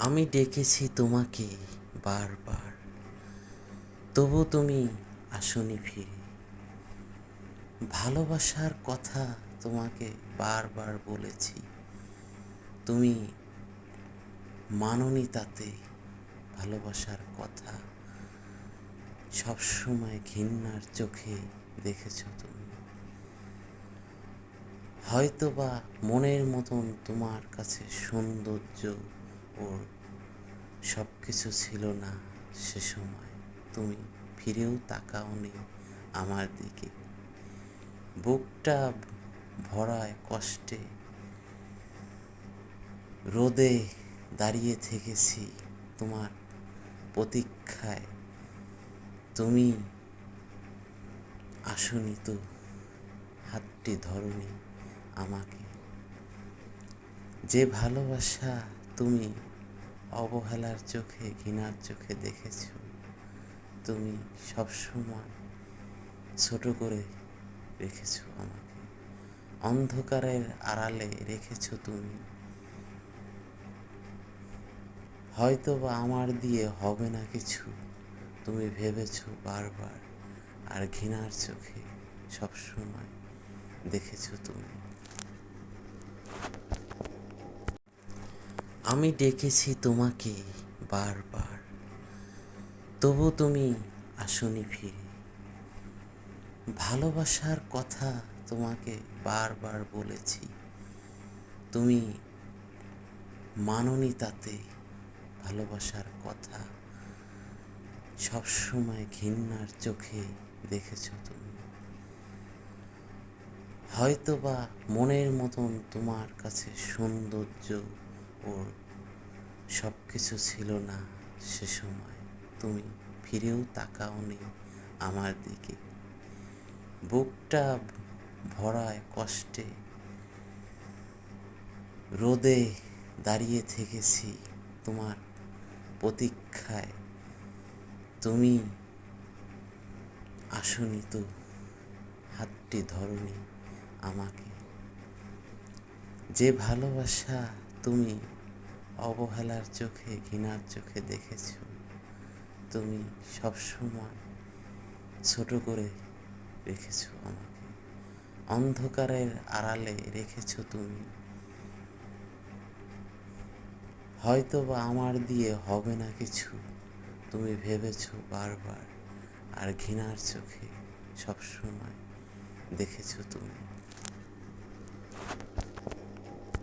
আমি ডেকেছি তোমাকে বারবার, তবু তুমি আসনি ফিরে। ভালোবাসার কথা তোমাকে বারবার বলেছি, তুমি মাননি তাতে। ভালোবাসার কথা সবসময় ঘৃণার চোখে দেখেছো তুমি। হয়তোবা মনের মতন তোমার কাছে সৌন্দর্য ও সব কিছু ছিল না সে সময়। তুমি ফিরেও তাকাওনি আমার দিকে। বুকটা ভরায় কষ্টে, রোদে দাঁড়িয়ে থেকেছি তোমার প্রতীক্ষায়। তুমি আসনি তো, হাতটি ধরনি আমাকে। যে ভালোবাসা তুমি অবহেলার চোখে, ঘৃণার চোখে দেখেছো, তুমি সবসময় ছোট করে রেখেছো আমাকে। অন্ধকারের আড়ালে রেখেছো তুমি। হয়তোবা আমার দিয়ে হবে না কিছু, তুমি ভেবেছো বারবার। আর ঘৃণার চোখে সবসময় দেখেছো তুমি। আমি ডেকেছি তোমাকে বারবার, তবু তুমি আসনি ফিরে। ভালোবাসার কথা তোমাকে বারবার বলেছি, তুমি মাননি তাতে। ভালোবাসার কথা সবসময় ঘৃণার চোখে দেখেছো তুমি। হয়তোবা মনের মতন তোমার কাছে সৌন্দর্য ও সব কিছু ছিল না সে সময়। তুমি ফিরেও তাকাওনি আমার দিকে। বুকটা ভরায় কষ্টে, রোদে দাঁড়িয়ে থেকেছি তোমার প্রতীক্ষায়। তুমি আসনি তো, হাতটি ধরনি আমাকে। যে ভালোবাসা তুমি অবহেলার চোখে, ঘৃণার চোখে দেখেছো, তুমি সবসময় ছোট করে রেখেছো আমাকে। অন্ধকারের আড়ালে রেখেছো তুমি। হয়তোবা আমার দিয়ে হবে না কিছু, তুমি ভেবেছো বারবার। আর ঘৃণার চোখে সবসময় দেখেছো তুমি।